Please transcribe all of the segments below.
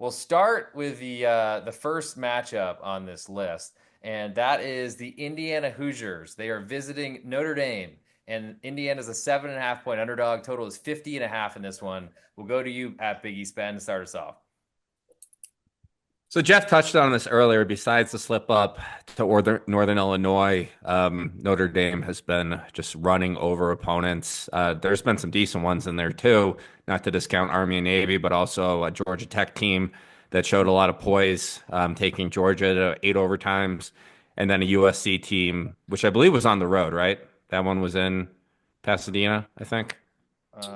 We'll start with the first matchup on this list, and that is the Indiana Hoosiers. They are visiting Notre Dame, and Indiana's a 7.5 point underdog. Total is 50.5 in this one. We'll go to you at Big East Ben to start us off. So Jeff touched on this earlier. Besides the slip up to Northern Illinois, Notre Dame has been just running over opponents. There's been some decent ones in there too, not to discount Army and Navy, but also a Georgia Tech team that showed a lot of poise, taking Georgia to 8 overtimes, and then a USC team, which I believe was on the road, right? That one was in Pasadena, I think.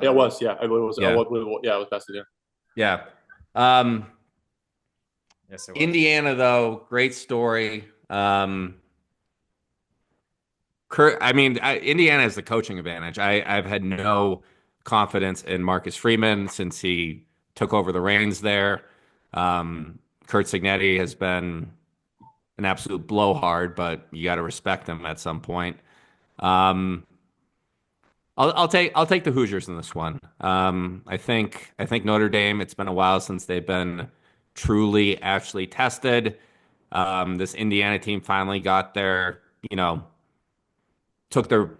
Yeah, it was. Yeah, I believe it was. Yeah, Yeah, it was Pasadena. yeah. Um, Yes, it was. Indiana, though, great story. Indiana has the coaching advantage. I've had no confidence in Marcus Freeman since he took over the reins there. Kurt Signetti has been an absolute blowhard, but you got to respect him at some point. Um, I'll take the Hoosiers in this one. I think Notre Dame. It's been a while since they've been truly actually tested. This Indiana team finally got their you know took their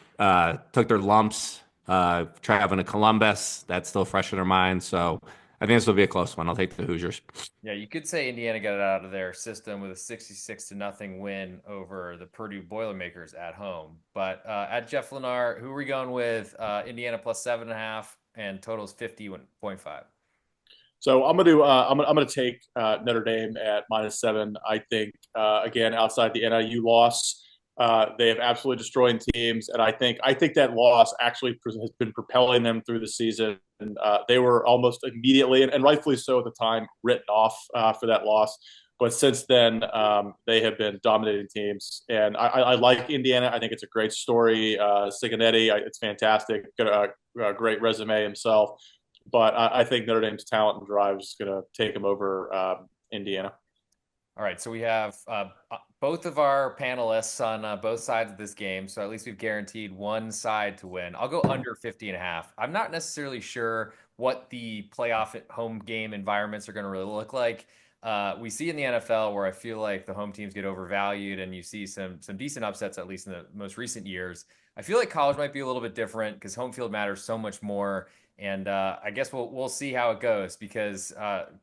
lumps traveling to Columbus. That's still fresh in their minds. So I think this will be a close one. I'll take the Hoosiers. Yeah, you could say Indiana got it out of their system with a 66-0 win over the Purdue Boilermakers at home. But at Jeff Lennar, who are we going with? Indiana plus 7.5 and totals 50.5. So I'm gonna take Notre Dame at -7. I think again outside the NIU loss, they have absolutely destroying teams, and I think that loss actually has been propelling them through the season. They were almost immediately, and rightfully so at the time, written off for that loss. But since then, they have been dominating teams, and I like Indiana. I think it's a great story. Cincinnati, it's fantastic. Got a great resume himself. But I think Notre Dame's talent and drive is going to take them over Indiana. All right, so we have both of our panelists on both sides of this game. So at least we've guaranteed one side to win. I'll go under 50.5. I'm not necessarily sure what the playoff at home game environments are going to really look like. We see in the NFL where I feel like the home teams get overvalued, and you see some decent upsets, at least in the most recent years. I feel like college might be a little bit different because home field matters so much more. And I guess we'll see how it goes because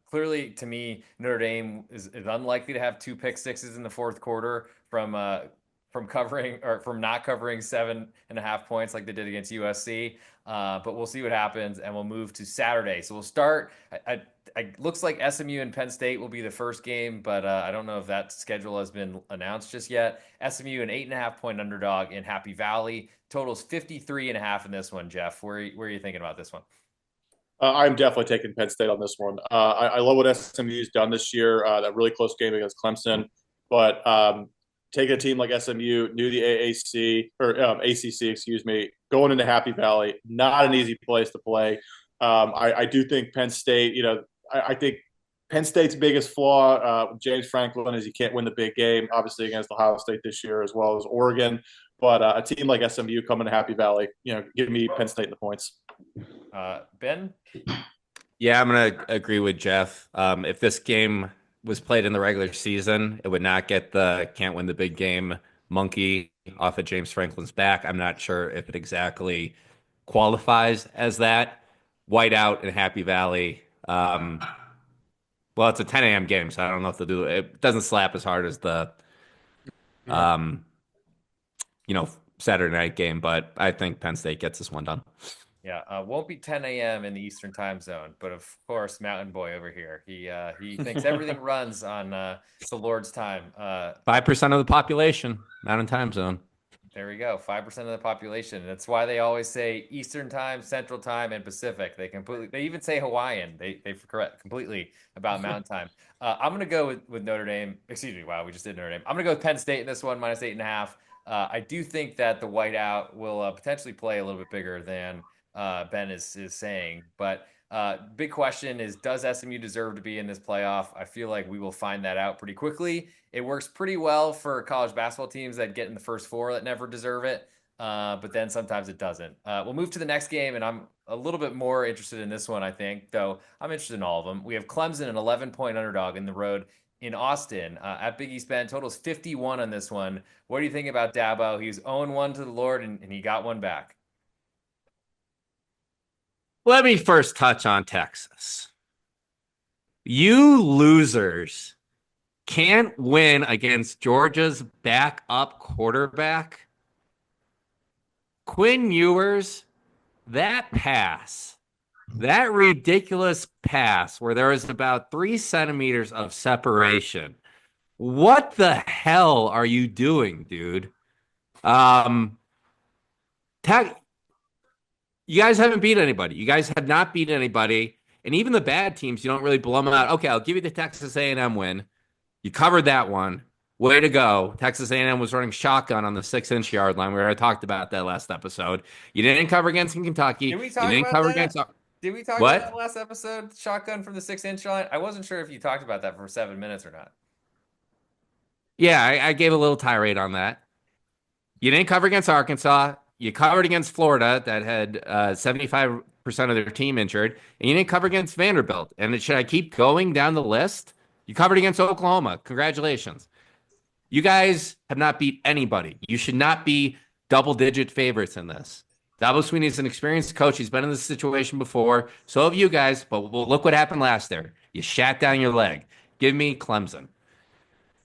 clearly, to me, Notre Dame is unlikely to have two pick sixes in the fourth quarter from covering or from not covering 7.5 points like they did against USC. But we'll see what happens, and we'll move to Saturday. So we'll start. Looks like SMU and Penn State will be the first game, but I don't know if that schedule has been announced just yet. SMU an 8.5 point underdog in Happy Valley. Totals 53.5 in this one. Jeff, where are you thinking about this one? I'm definitely taking Penn State on this one. I love what SMU's done this year. That really close game against Clemson, but taking a team like SMU, new the AAC or ACC, excuse me, going into Happy Valley, not an easy place to play. I do think Penn State. I think Penn State's biggest flaw with James Franklin is he can't win the big game, obviously against Ohio State this year as well as Oregon. But a team like SMU coming to Happy Valley, give me Penn State in the points. Ben? Yeah, I'm gonna agree with Jeff. If this game was played in the regular season, it would not get the can't win the big game monkey off of James Franklin's back. I'm not sure if it exactly qualifies as that. Whiteout in Happy Valley. Well, it's a 10 a.m. game, so I don't know if they'll do it. It doesn't slap as hard as the um, Saturday night game, but I think Penn State gets this one done. Yeah, won't be 10 a.m. in the Eastern time zone, but of course, Mountain Boy over here. He thinks everything runs on the Lord's time. 5% of the population, Mountain Time Zone. There we go. 5% of the population. That's why they always say Eastern time, Central time, and Pacific. They even say Hawaiian. They correct completely about Mountain time. I'm gonna go with Notre Dame. Excuse me. Wow, we just did Notre Dame. I'm gonna go with Penn State in this one, -8.5. I do think that the whiteout will potentially play a little bit bigger than Ben is saying. But big question is, does SMU deserve to be in this playoff? I feel like we will find that out pretty quickly. It works pretty well for college basketball teams that get in the first four that never deserve it. but then sometimes it doesn't. We'll move to the next game, and I'm a little bit more interested in this one, I think, though I'm interested in all of them. We have Clemson, an 11-point underdog in the road in Austin at Big East Bend. Total's 51 on this one. What do you think about Dabo? He was 0-1 to the Lord, and he got one back. Let me first touch on Texas. You losers can't win against Georgia's backup quarterback. Quinn Ewers, that pass, that ridiculous pass where there was about 3 centimeters of separation. What the hell are you doing, dude? Um, you guys haven't beat anybody. You guys have not beat anybody. And even the bad teams, you don't really blow them out. Okay, I'll give you the Texas A&M win. You covered that one. Way to go. Texas A&M was running shotgun on the 6-inch yard line. We already talked about that last episode. You didn't cover against Kentucky. Did we talk You didn't about cover that? against Did we talk what? about that last episode? Shotgun from the 6-inch line? I wasn't sure if you talked about that for 7 minutes or not. Yeah, I gave a little tirade on that. You didn't cover against Arkansas. You covered against Florida that had 75% of their team injured. And you didn't cover against Vanderbilt. And should I keep going down the list? You covered against Oklahoma. Congratulations. You guys have not beat anybody. You should not be double-digit favorites in this. Dabo Swinney is an experienced coach. He's been in this situation before. So have you guys. But look what happened last year. You shat down your leg. Give me Clemson.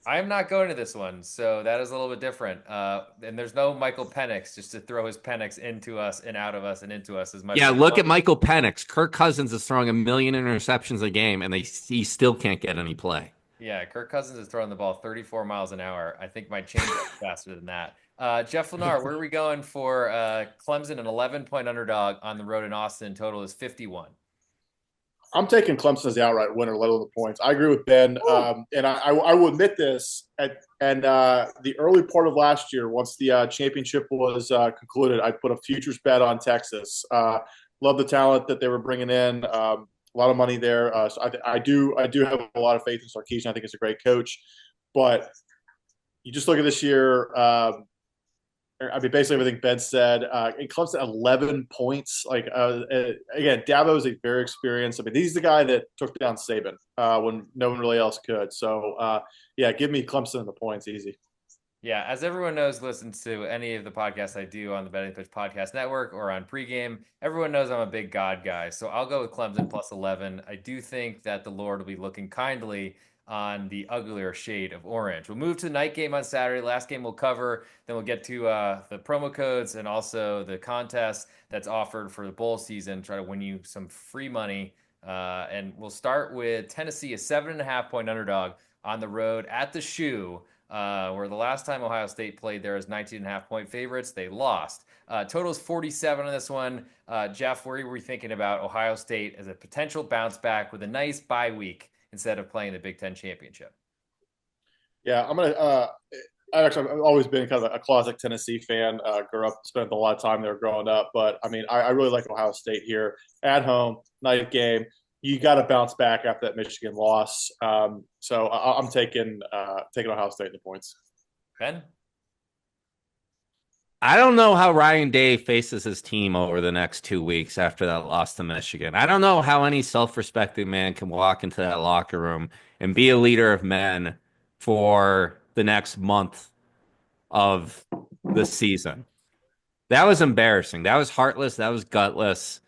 I am not going to this one, so that is a little bit different. And there's no Michael Penix just to throw his Penix into us and out of us and into us as much. Yeah, look at Michael Penix. Kirk Cousins is throwing 1,000,000 interceptions a game, and he still can't get any play. Yeah, Kirk Cousins is throwing the ball 34 miles an hour. I think my change is faster than that. Jeff Lennar, where are we going for Clemson, an 11-point underdog on the road in Austin? Total is 51. I'm taking Clemson as the outright winner, let alone the points. I agree with Ben, and I will admit this. The early part of last year, once the championship was concluded, I put a futures bet on Texas. Love the talent that they were bringing in. A lot of money there. So I do have a lot of faith in Sarkisian. I think he's a great coach, but you just look at this year. I mean, basically everything Ben said. It comes to 11 points. Again, Dabo is a very experienced. I mean, he's the guy that took down Saban when no one really else could. So, yeah, give me Clemson and the points easy. Yeah, as everyone knows, listens to any of the podcasts I do on the Betting Pitch Podcast Network or on pregame. Everyone knows I'm a big God guy, so I'll go with Clemson plus 11. I do think that the Lord will be looking kindly on the uglier shade of orange. We'll move to the night game on Saturday. Last game we'll cover. Then we'll get to the promo codes and also the contest that's offered for the bowl season. Try to win you some free money. And we'll start with Tennessee, a 7.5-point underdog on the road at the Shoe, where the last time Ohio State played there as 19.5-point favorites. They lost. Total is 47 on this one. Jeff, where were we thinking about Ohio State as a potential bounce back with a nice bye week instead of playing the Big Ten championship? Yeah, I've always been kind of a classic Tennessee fan. Grew up, spent a lot of time there growing up. But I mean, I really like Ohio State here at home, night game. You got to bounce back after that Michigan loss. So I'm taking Ohio State in the points. Ben? I don't know how Ryan Day faces his team over the next 2 weeks after that loss to Michigan. I don't know how any self-respecting man can walk into that locker room and be a leader of men for the next month of the season. That was embarrassing. That was heartless. That was gutless.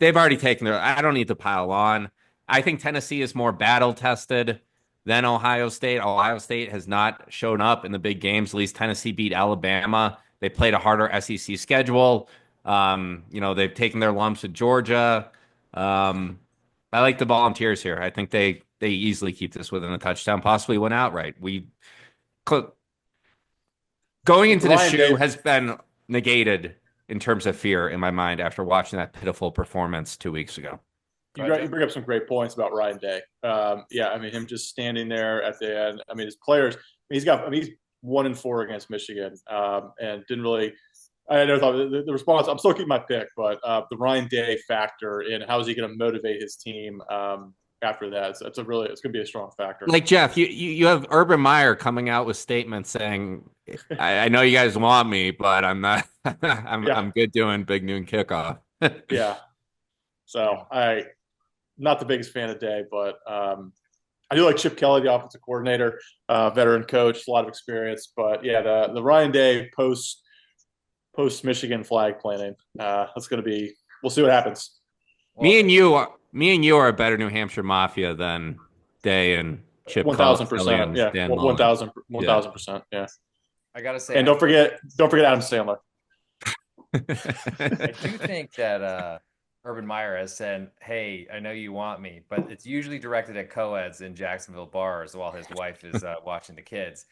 They've already taken their. I don't need to pile on. I think Tennessee is more battle-tested than Ohio State. Ohio State has not shown up in the big games. At least Tennessee beat Alabama. They played a harder SEC schedule. They've taken their lumps with Georgia. I like the Volunteers here. I think they easily keep this within a touchdown, possibly win outright. Going into the Shoe has been negated in terms of fear in my mind after watching that pitiful performance 2 weeks ago. You bring up some great points about Ryan Day. Yeah, I mean, him just standing there at the end. I mean, his players. He's 1-4 against Michigan, and didn't really. I never thought the response. I'm still keeping my pick, but the Ryan Day factor in how is he going to motivate his team? after that. It's going to be a strong factor. Like Jeff, you have Urban Meyer coming out with statements saying, I know you guys want me, but I'm not. I'm good doing big noon kickoff. Yeah. So not the biggest fan of Day, but I do like Chip Kelly, the offensive coordinator, veteran coach, a lot of experience. But yeah, the Ryan Day post Michigan flag planting. That's going to be. We'll see what happens. Me and you are a better New Hampshire Mafia than Day and Chip. 1,000%. Yeah, 1,000%. Yeah. I gotta say, and don't forget Adam Sandler. I do think that Urban Meyer has said, "Hey, I know you want me," but it's usually directed at co-eds in Jacksonville bars while his wife is watching the kids.